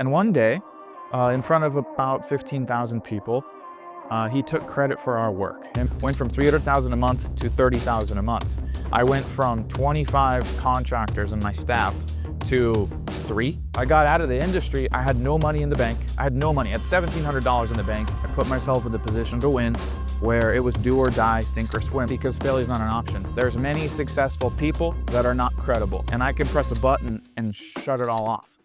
And one day, in front of about 15,000 people, he took credit for our work. And went from 300,000 a month to 30,000 a month. I went from 25 contractors in my staff to 3. I got out of the industry. I had no money in the bank. I had no money. I had $1,700 in the bank. I put myself in the position to win, where it was do or die, sink or swim, because failure is not an option. There's many successful people that are not credible, and I could press a button and shut it all off.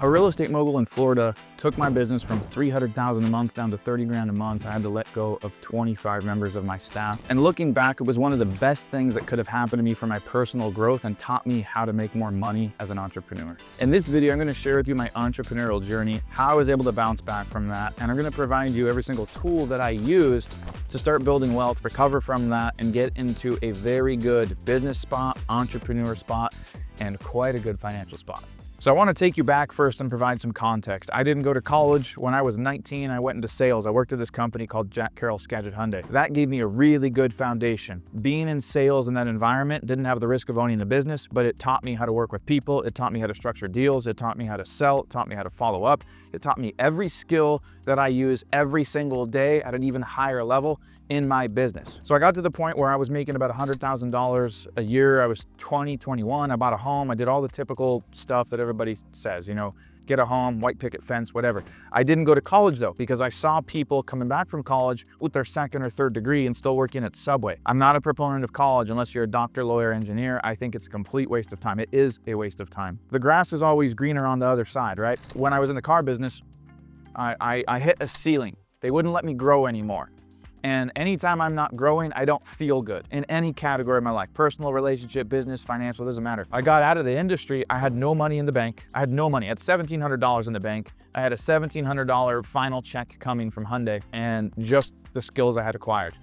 A real estate mogul in Florida took my business from 300,000 a month down to 30 grand a month. I had to let go of 25 members of my staff. And looking back, it was one of the best things that could have happened to me for my personal growth and taught me how to make more money as an entrepreneur. In this video, I'm gonna share with you my entrepreneurial journey, how I was able to bounce back from that, and I'm gonna provide you every single tool that I used to start building wealth, recover from that, and get into a very good business spot, entrepreneur spot, and quite a good financial spot. So I want to take you back first and provide some context. I didn't go to college. When I was 19, I went into sales. I worked at this company called Jack Carroll Skagit Hyundai. That gave me a really good foundation. Being in sales in that environment didn't have the risk of owning a business, but it taught me how to work with people. It taught me how to structure deals. It taught me how to sell. It taught me how to follow up. It taught me every skill that I use every single day at an even higher level in my business. So I got to the point where I was making about $100,000 a year. I was 21. I bought a home. I did all the typical stuff that everybody says, you know, get a home, white picket fence, whatever. I didn't go to college though, because I saw people coming back from college with their second or third degree and still working at Subway. I'm not a proponent of college unless you're a doctor, lawyer, engineer. I think it's a complete waste of time. It is a waste of time. The grass is always greener on the other side, right? When I was in the car business, I hit a ceiling. They wouldn't let me grow anymore. And anytime I'm not growing, I don't feel good in any category of my life. Personal, relationship, business, financial, doesn't matter. I got out of the industry. I had no money in the bank. I had no money. I had $1,700 in the bank. I had a $1,700 final check coming from Hyundai and just the skills I had acquired.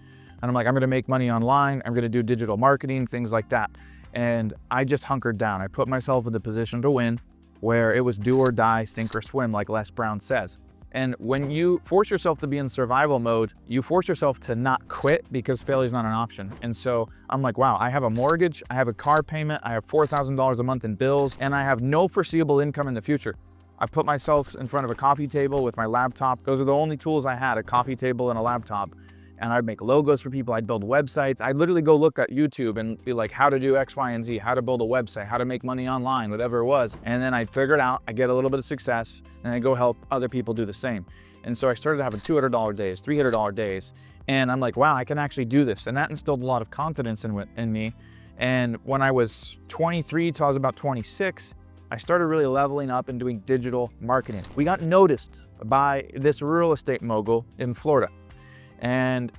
And I'm like, I'm gonna make money online. I'm gonna do digital marketing, things like that. And I just hunkered down. I put myself in the position to win, where it was do or die, sink or swim, like Les Brown says. And when you force yourself to be in survival mode, you force yourself to not quit, because failure is not an option. And so I'm like, wow, I have a mortgage, I have a car payment, I have $4,000 a month in bills, and I have no foreseeable income in the future. I put myself in front of a coffee table with my laptop. Those are the only tools I had, a coffee table and a laptop. And I'd make logos for people, I'd build websites. I'd literally go look at YouTube and be like, how to do X, Y, and Z, how to build a website, how to make money online, whatever it was. And then I'd figure it out, I'd get a little bit of success, and I'd go help other people do the same. And so I started having $200 days, $300 days, and I'm like, wow, I can actually do this. And that instilled a lot of confidence in me. And when I was 23 till I was about 26, I started really leveling up and doing digital marketing. We got noticed by this real estate mogul in Florida. And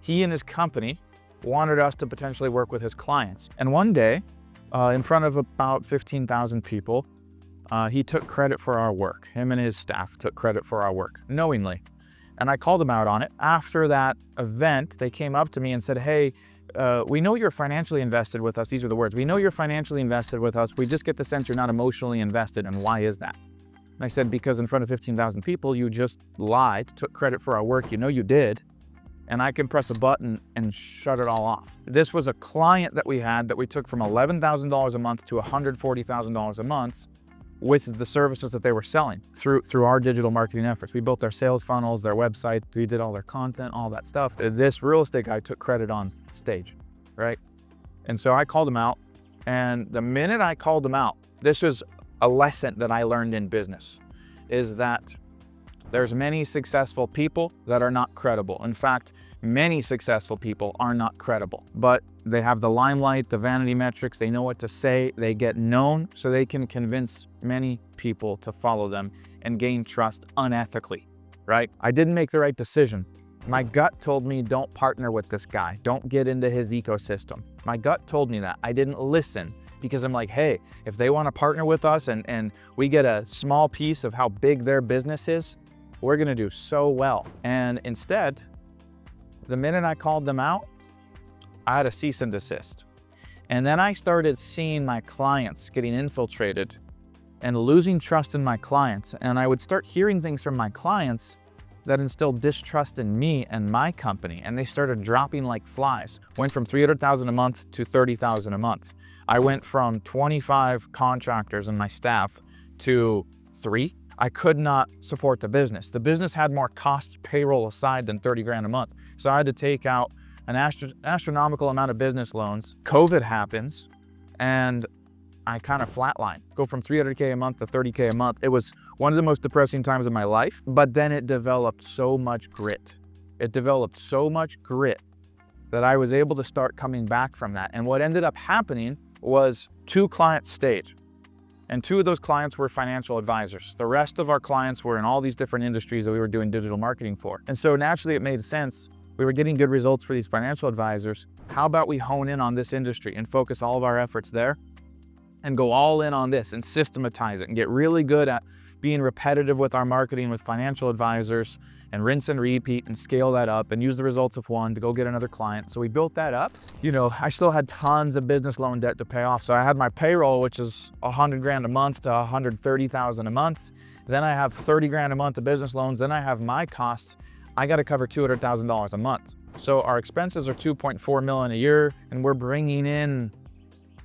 he and his company wanted us to potentially work with his clients. And one day, in front of about 15,000 people, he took credit for our work. Him and his staff took credit for our work, knowingly. And I called him out on it. After that event, they came up to me and said, hey, we know you're financially invested with us. These are the words. We know you're financially invested with us. We just get the sense you're not emotionally invested. And why is that? And I said, because in front of 15,000 people, you just lied, took credit for our work. You know you did. And I can press a button and shut it all off. This was a client that we had that we took from $11,000 a month to $140,000 a month with the services that they were selling through our digital marketing efforts. We built their sales funnels, their website, we did all their content, all that stuff. This real estate guy took credit on stage, right? And so I called him out, and the minute I called him out, this was a lesson that I learned in business, is that there's many successful people that are not credible. In fact, many successful people are not credible, but they have the limelight, the vanity metrics, they know what to say, they get known, so they can convince many people to follow them and gain trust unethically, right? I didn't make the right decision. My gut told me, don't partner with this guy. Don't get into his ecosystem. My gut told me that. I didn't listen, because I'm like, hey, if they want to partner with us and we get a small piece of how big their business is, we're gonna do so well. And instead, the minute I called them out, I had a cease and desist. And then I started seeing my clients getting infiltrated and losing trust in my clients. And I would start hearing things from my clients that instilled distrust in me and my company. And they started dropping like flies. Went from 300,000 a month to 30,000 a month. I went from 25 contractors in my staff to 3. I could not support the business. The business had more cost payroll aside than 30 grand a month. So I had to take out an astronomical amount of business loans. COVID happens and I kind of flatline, go from 300K a month to 30K a month. It was one of the most depressing times of my life, but then it developed so much grit. It developed so much grit that I was able to start coming back from that. And what ended up happening was 2 clients stayed. And 2 of those clients were financial advisors. The rest of our clients were in all these different industries that we were doing digital marketing for. And so naturally it made sense. We were getting good results for these financial advisors. How about we hone in on this industry and focus all of our efforts there and go all in on this and systematize it and get really good at being repetitive with our marketing with financial advisors and rinse and repeat and scale that up and use the results of one to go get another client. So we built that up. You know, I still had tons of business loan debt to pay off. So I had my payroll, which is 100 grand a month to 130,000 a month. Then I have 30 grand a month of business loans. Then I have my costs. I got to cover $200,000 a month. So our expenses are 2.4 million a year and we're bringing in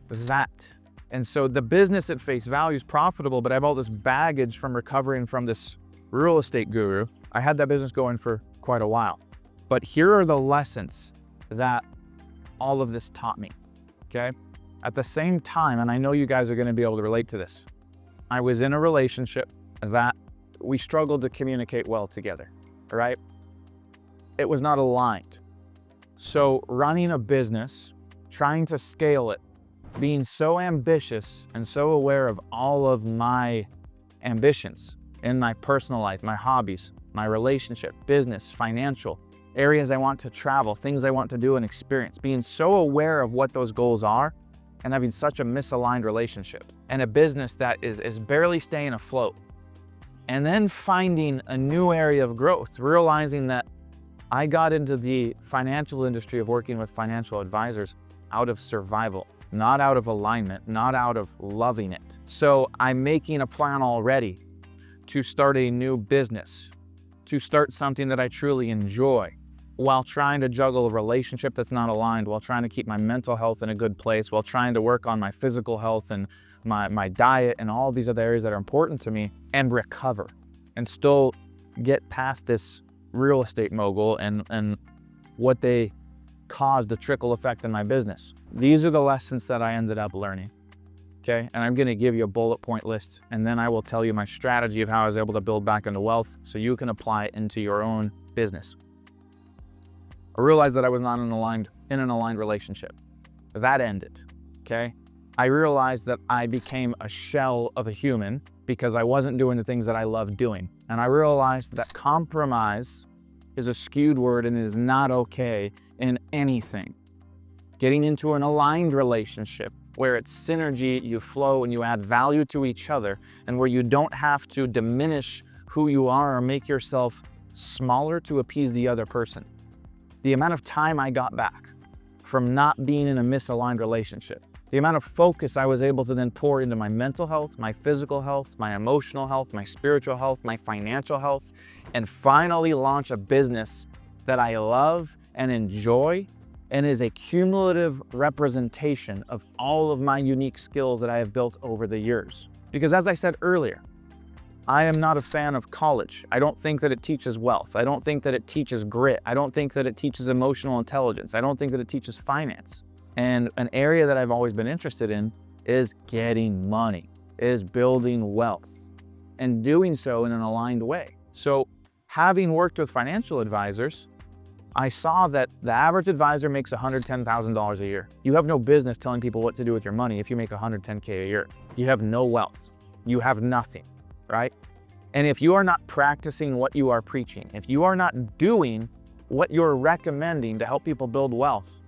that. And so the business at face value is profitable, but I have all this baggage from recovering from this real estate guru. I had that business going for quite a while. But here are the lessons that all of this taught me, okay? At the same time, and I know you guys are gonna be able to relate to this, I was in a relationship that we struggled to communicate well together, right? It was not aligned. So running a business, trying to scale it, being so ambitious and so aware of all of my ambitions in my personal life, my hobbies, my relationship, business, financial, areas I want to travel, things I want to do and experience, being so aware of what those goals are and having such a misaligned relationship and a business that is barely staying afloat. And then finding a new area of growth, realizing that I got into the financial industry of working with financial advisors out of survival. Not out of alignment, not out of loving it. So I'm making a plan already to start a new business, to start something that I truly enjoy while trying to juggle a relationship that's not aligned, while trying to keep my mental health in a good place, while trying to work on my physical health and my diet and all these other areas that are important to me and recover and still get past this real estate mogul and what they caused a trickle effect in my business. These are the lessons that I ended up learning, okay? And I'm gonna give you a bullet point list, and then I will tell you my strategy of how I was able to build back into wealth so you can apply it into your own business. I realized that I was not in an aligned relationship. That ended, okay? I realized that I became a shell of a human because I wasn't doing the things that I loved doing. And I realized that compromise is a skewed word and it is not okay in anything. Getting into an aligned relationship where it's synergy, you flow and you add value to each other, and where you don't have to diminish who you are or make yourself smaller to appease the other person. The amount of time I got back from not being in a misaligned relationship, the amount of focus I was able to then pour into my mental health, my physical health, my emotional health, my spiritual health, my financial health, and finally launch a business that I love and enjoy and is a cumulative representation of all of my unique skills that I have built over the years. Because as I said earlier, I am not a fan of college. I don't think that it teaches wealth. I don't think that it teaches grit. I don't think that it teaches emotional intelligence. I don't think that it teaches finance. And an area that I've always been interested in is getting money, is building wealth, and doing so in an aligned way. So having worked with financial advisors, I saw that the average advisor makes $110,000 a year. You have no business telling people what to do with your money if you make $110K a year. You have no wealth. You have nothing, right? And if you are not practicing what you are preaching, if you are not doing what you're recommending to help people build wealth,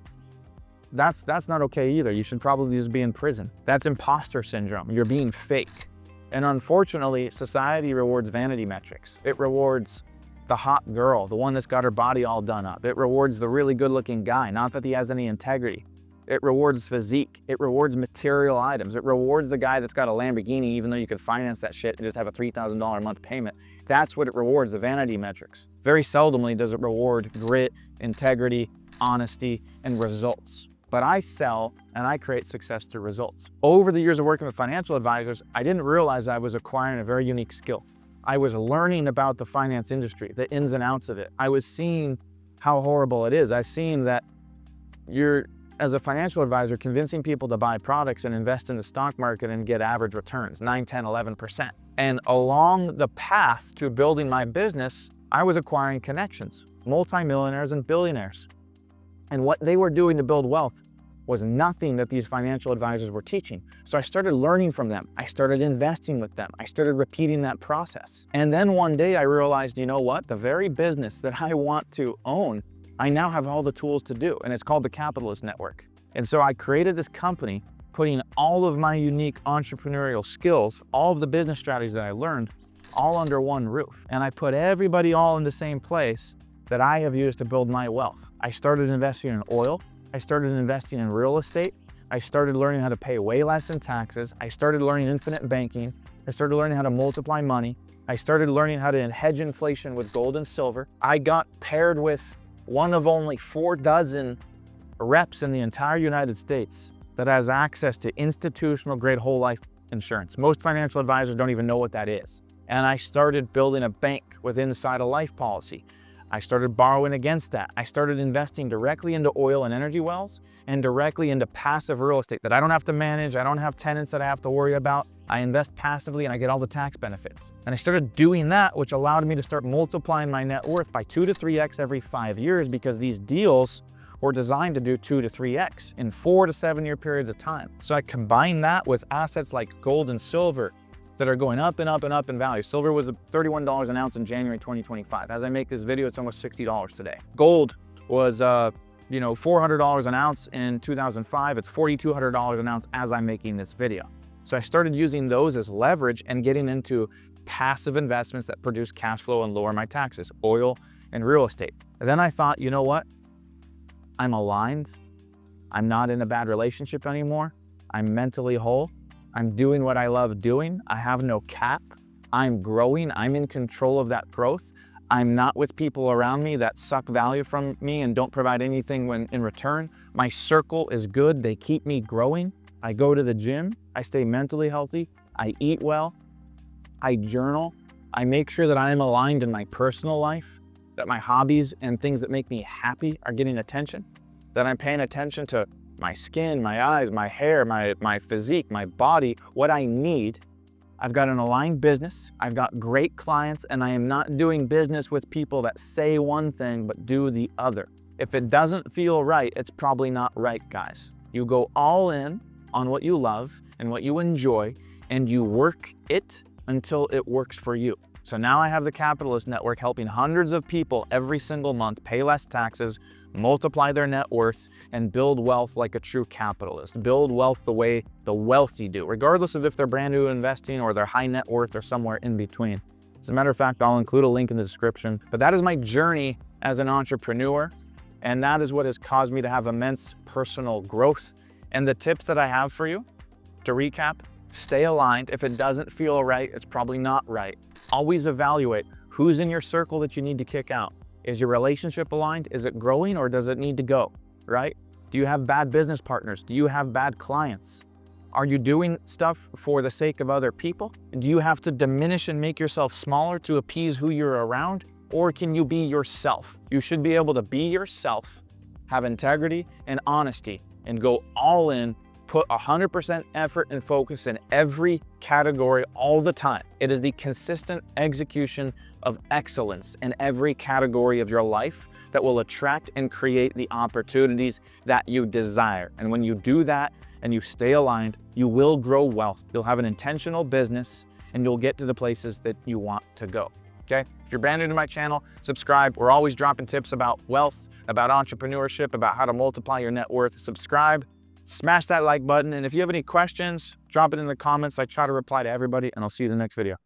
that's not okay either. You should probably just be in prison. That's imposter syndrome. You're being fake. And unfortunately, society rewards vanity metrics. It rewards the hot girl, the one that's got her body all done up. It rewards the really good-looking guy, not that he has any integrity. It rewards physique. It rewards material items. It rewards the guy that's got a Lamborghini, even though you could finance that shit and just have a $3,000 a month payment. That's what it rewards, the vanity metrics. Very seldomly does it reward grit, integrity, honesty, and results. But I sell and I create success through results. Over the years of working with financial advisors, I didn't realize I was acquiring a very unique skill. I was learning about the finance industry, the ins and outs of it. I was seeing how horrible it is. I've seen that you're, as a financial advisor, convincing people to buy products and invest in the stock market and get average returns, 9, 10, 11%. And along the path to building my business, I was acquiring connections, multimillionaires and billionaires. And what they were doing to build wealth was nothing that these financial advisors were teaching. So I started learning from them. I started investing with them. I started repeating that process. And then one day I realized, you know what? The very business that I want to own, I now have all the tools to do, and it's called the Capitalist Network. And so I created this company, putting all of my unique entrepreneurial skills, all of the business strategies that I learned, all under one roof. And I put everybody all in the same place that I have used to build my wealth. I started investing in oil. I started investing in real estate. I started learning how to pay way less in taxes. I started learning infinite banking. I started learning how to multiply money. I started learning how to hedge inflation with gold and silver. I got paired with one of only 4 dozen reps in the entire United States that has access to institutional grade whole life insurance. Most financial advisors don't even know what that is. And I started building a bank with inside a life policy. I started borrowing against that. I started investing directly into oil and energy wells and directly into passive real estate that I don't have to manage. I don't have tenants that I have to worry about. I invest passively and I get all the tax benefits. And I started doing that, which allowed me to start multiplying my net worth by 2 to 3x every 5 years, because these deals were designed to do 2 to 3x in 4 to 7 year periods of time. So I combined that with assets like gold and silver that are going up and up and up in value. Silver was $31 an ounce in January 2025. As I make this video, it's almost $60 today. Gold was $400 an ounce in 2005. It's $4,200 an ounce as I'm making this video. So I started using those as leverage and getting into passive investments that produce cash flow and lower my taxes, oil and real estate. And then I thought, you know what? I'm aligned. I'm not in a bad relationship anymore. I'm mentally whole. I'm doing what I love doing. I have no cap. I'm growing. I'm in control of that growth. I'm not with people around me that suck value from me and don't provide anything in return. My circle is good. They keep me growing. I go to the gym. I stay mentally healthy. I eat well. I journal. I make sure that I am aligned in my personal life, that my hobbies and things that make me happy are getting attention, that I'm paying attention to my skin, my eyes, my hair, my physique, my body, what I need. I've got an aligned business. I've got great clients, and I am not doing business with people that say one thing but do the other. If it doesn't feel right, it's probably not right, guys. You go all in on what you love and what you enjoy, and you work it until it works for you. So now I have the Capitalist Network helping hundreds of people every single month pay less taxes, multiply their net worth, and build wealth like a true capitalist. Build wealth the way the wealthy do, regardless of if they're brand new investing or they're high net worth or somewhere in between. As a matter of fact, I'll include a link in the description. But that is my journey as an entrepreneur, and that is what has caused me to have immense personal growth. And the tips that I have for you, to recap, stay aligned. If it doesn't feel right, it's probably not right. Always evaluate who's in your circle that you need to kick out. Is your relationship aligned? Is it growing, or does it need to go, right? Do you have bad business partners? Do you have bad clients? Are you doing stuff for the sake of other people? Do you have to diminish and make yourself smaller to appease who you're around? Or can you be yourself? You should be able to be yourself, have integrity and honesty, and go all in, put 100% effort and focus in every category all the time. It is the consistent execution of excellence in every category of your life that will attract and create the opportunities that you desire. And when you do that and you stay aligned, you will grow wealth. You'll have an intentional business and you'll get to the places that you want to go. Okay? If you're brand new to my channel, subscribe. We're always dropping tips about wealth, about entrepreneurship, about how to multiply your net worth. Subscribe. Smash that like button, and if you have any questions, drop it in the comments. I try to reply to everybody, and I'll see you in the next video.